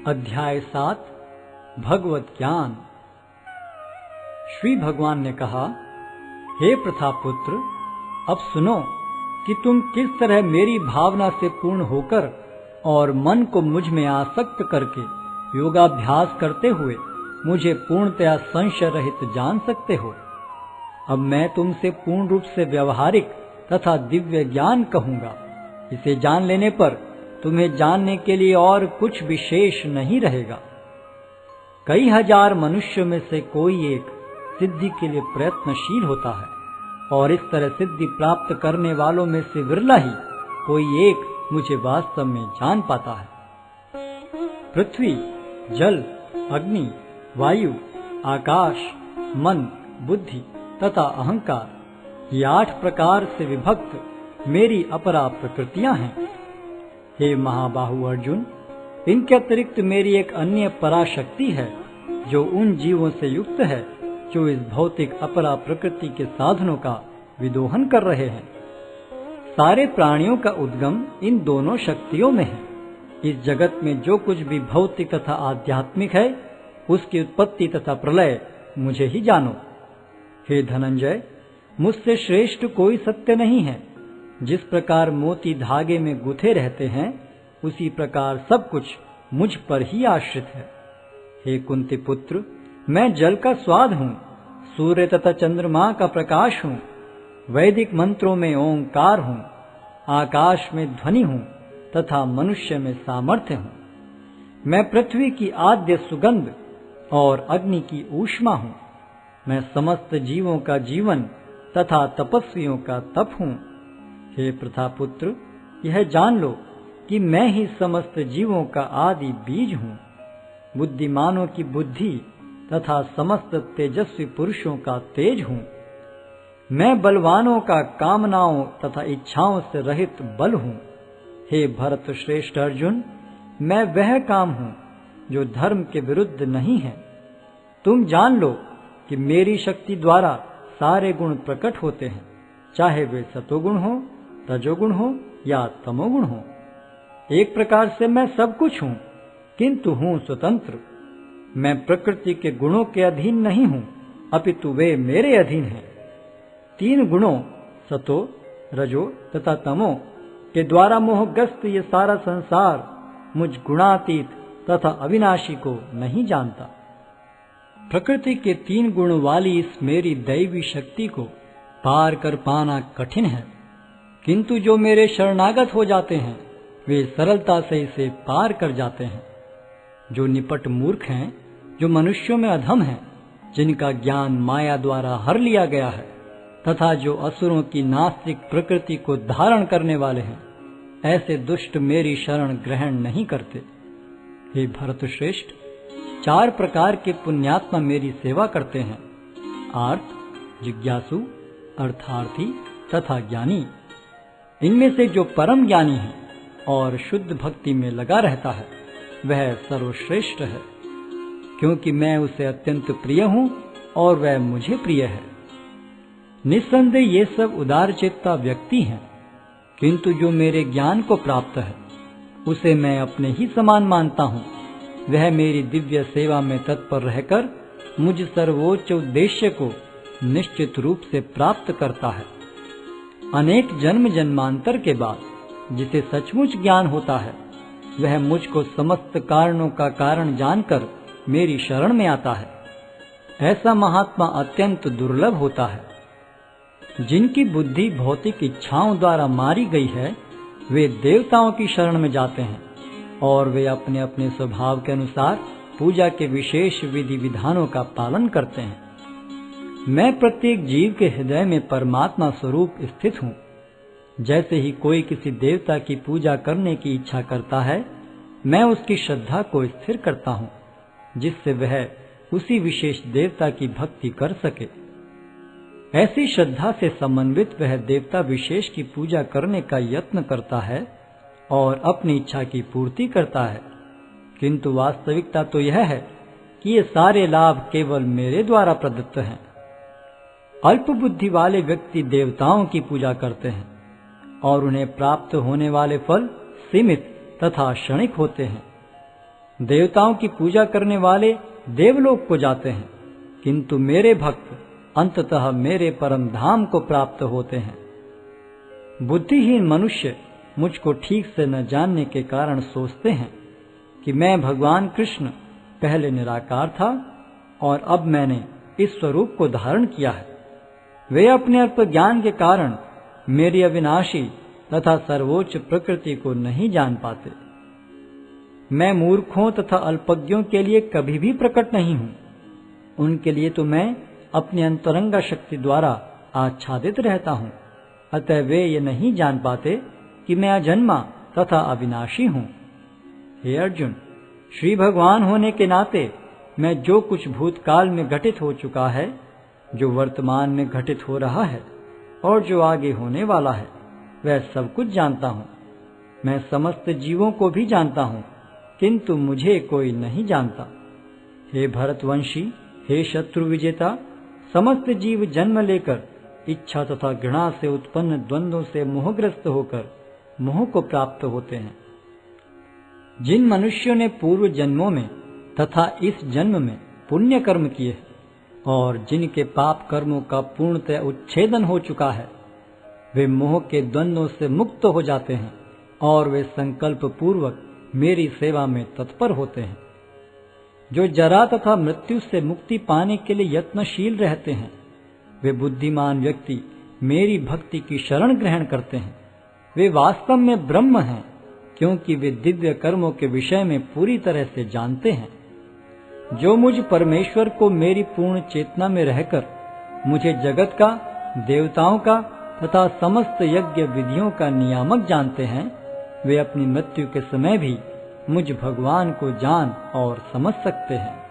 अध्याय 7 भगवत ज्ञान। श्री भगवान ने कहा, हे प्रथापुत्र, अब सुनो कि तुम किस तरह मेरी भावना से पूर्ण होकर और मन को मुझ में आसक्त करके योगाभ्यास करते हुए मुझे पूर्णतया संशय रहित जान सकते हो। अब मैं तुमसे पूर्ण रूप से व्यवहारिक तथा दिव्य ज्ञान कहूंगा। इसे जान लेने पर तुम्हें जानने के लिए और कुछ विशेष नहीं रहेगा। कई हजार मनुष्यों में से कोई एक सिद्धि के लिए प्रयत्नशील होता है, और इस तरह सिद्धि प्राप्त करने वालों में से विरला ही कोई एक मुझे वास्तव में जान पाता है। पृथ्वी, जल, अग्नि, वायु, आकाश, मन, बुद्धि तथा अहंकार, ये 8 प्रकार से विभक्त मेरी अपरा प्रकृतियां हैं। हे महाबाहु अर्जुन, इनके अतिरिक्त मेरी एक अन्य पराशक्ति है जो उन जीवों से युक्त है जो इस भौतिक अपरा प्रकृति के साधनों का विदोहन कर रहे हैं। सारे प्राणियों का उद्गम इन दोनों शक्तियों में है। इस जगत में जो कुछ भी भौतिक तथा आध्यात्मिक है, उसकी उत्पत्ति तथा प्रलय मुझे ही जानो। हे धनंजय, मुझसे श्रेष्ठ कोई सत्य नहीं है। जिस प्रकार मोती धागे में गुथे रहते हैं, उसी प्रकार सब कुछ मुझ पर ही आश्रित है। हे कुंती पुत्र, मैं जल का स्वाद हूँ, सूर्य तथा चंद्रमा का प्रकाश हूँ, वैदिक मंत्रों में ओंकार हूँ, आकाश में ध्वनि हूँ तथा मनुष्य में सामर्थ्य हूँ। मैं पृथ्वी की आद्य सुगंध और अग्नि की ऊष्मा हूँ। मैं समस्त जीवों का जीवन तथा तपस्वियों का तप हूँ। हे प्रथापुत्र, यह जान लो कि मैं ही समस्त जीवों का आदि बीज हूँ, बुद्धिमानों की बुद्धि तथा समस्त तेजस्वी पुरुषों का तेज हूँ। मैं बलवानों का कामनाओं तथा इच्छाओं से रहित बल हूँ। हे भरत श्रेष्ठ अर्जुन, मैं वह काम हूँ जो धर्म के विरुद्ध नहीं है। तुम जान लो कि मेरी शक्ति द्वारा सारे गुण प्रकट होते हैं, चाहे वे सतोगुण हो, रजोगुण हो या तमोगुण हो। एक प्रकार से मैं सब कुछ हूँ, किंतु हूँ स्वतंत्र। मैं प्रकृति के गुणों के अधीन नहीं हूँ, अपितु वे मेरे अधीन हैं। 3 गुणों सतो, रजो तथा तमो के द्वारा मोहग्रस्त ये सारा संसार मुझ गुणातीत तथा अविनाशी को नहीं जानता। प्रकृति के 3 गुण वाली इस मेरी दैवी शक्ति को पार कर पाना कठिन है, किंतु जो मेरे शरणागत हो जाते हैं वे सरलता से इसे पार कर जाते हैं। जो निपट मूर्ख हैं, जो मनुष्यों में अधम हैं, जिनका ज्ञान माया द्वारा हर लिया गया है, तथा जो असुरों की नास्तिक प्रकृति को धारण करने वाले हैं, ऐसे दुष्ट मेरी शरण ग्रहण नहीं करते। हे भरत श्रेष्ठ, 4 प्रकार के पुण्यात्मा मेरी सेवा करते हैं: आर्त, जिज्ञासु, अर्थार्थी तथा ज्ञानी। इनमें से जो परम ज्ञानी है और शुद्ध भक्ति में लगा रहता है, वह सर्वश्रेष्ठ है, क्योंकि मैं उसे अत्यंत प्रिय हूँ और वह मुझे प्रिय है। निस्संदेह ये सब उदारचेता व्यक्ति हैं, किंतु जो मेरे ज्ञान को प्राप्त है, उसे मैं अपने ही समान मानता हूँ। वह मेरी दिव्य सेवा में तत्पर रहकर मुझ सर्वोच्च उद्देश्य को निश्चित रूप से प्राप्त करता है। अनेक जन्म जन्मांतर के बाद जिसे सचमुच ज्ञान होता है, वह मुझको समस्त कारणों का कारण जानकर मेरी शरण में आता है। ऐसा महात्मा अत्यंत दुर्लभ होता है। जिनकी बुद्धि भौतिक इच्छाओं द्वारा मारी गई है, वे देवताओं की शरण में जाते हैं और वे अपने अपने स्वभाव के अनुसार पूजा के विशेष विधि विधानों का पालन करते हैं। मैं प्रत्येक जीव के हृदय में परमात्मा स्वरूप स्थित हूँ। जैसे ही कोई किसी देवता की पूजा करने की इच्छा करता है, मैं उसकी श्रद्धा को स्थिर करता हूँ, जिससे वह उसी विशेष देवता की भक्ति कर सके। ऐसी श्रद्धा से समन्वित वह देवता विशेष की पूजा करने का यत्न करता है और अपनी इच्छा की पूर्ति करता है, किंतु वास्तविकता तो यह है कि ये सारे लाभ केवल मेरे द्वारा प्रदत्त हैं। अल्प बुद्धि वाले व्यक्ति देवताओं की पूजा करते हैं और उन्हें प्राप्त होने वाले फल सीमित तथा क्षणिक होते हैं। देवताओं की पूजा करने वाले देवलोक को जाते हैं, किंतु मेरे भक्त अंततः मेरे परम धाम को प्राप्त होते हैं। बुद्धिहीन मनुष्य मुझको ठीक से न जानने के कारण सोचते हैं कि मैं भगवान कृष्ण पहले निराकार था और अब मैंने इस स्वरूप को धारण किया है। वे अपने अल्प ज्ञान के कारण मेरी अविनाशी तथा सर्वोच्च प्रकृति को नहीं जान पाते। मैं मूर्खों तथा अल्पज्ञों के लिए कभी भी प्रकट नहीं हूं। उनके लिए तो मैं अपनी अंतरंगा शक्ति द्वारा आच्छादित रहता हूं। अतः वे ये नहीं जान पाते कि मैं अजन्मा तथा अविनाशी हूं। हे अर्जुन, श्री भगवान होने के नाते मैं जो कुछ भूतकाल में घटित हो चुका है, जो वर्तमान में घटित हो रहा है और जो आगे होने वाला है, वह सब कुछ जानता हूं। मैं समस्त जीवों को भी जानता हूं, किंतु मुझे कोई नहीं जानता। हे भरतवंशी, हे शत्रु विजेता, समस्त जीव जन्म लेकर इच्छा तथा घृणा से उत्पन्न द्वंद्वों से मोहग्रस्त होकर मोह को प्राप्त होते हैं। जिन मनुष्यों ने पूर्व जन्मों में तथा इस जन्म में पुण्य कर्म किए और जिनके पाप कर्मों का पूर्णतः उच्छेदन हो चुका है, वे मोह के द्वंद्वों से मुक्त हो जाते हैं और वे संकल्प पूर्वक मेरी सेवा में तत्पर होते हैं। जो जरा तथा मृत्यु से मुक्ति पाने के लिए यत्नशील रहते हैं, वे बुद्धिमान व्यक्ति मेरी भक्ति की शरण ग्रहण करते हैं। वे वास्तव में ब्रह्म हैं, क्योंकि वे दिव्य कर्मों के विषय में पूरी तरह से जानते हैं। जो मुझ परमेश्वर को मेरी पूर्ण चेतना में रहकर मुझे जगत का, देवताओं का तथा समस्त यज्ञ विधियों का नियामक जानते हैं, वे अपनी मृत्यु के समय भी मुझ भगवान को जान और समझ सकते हैं।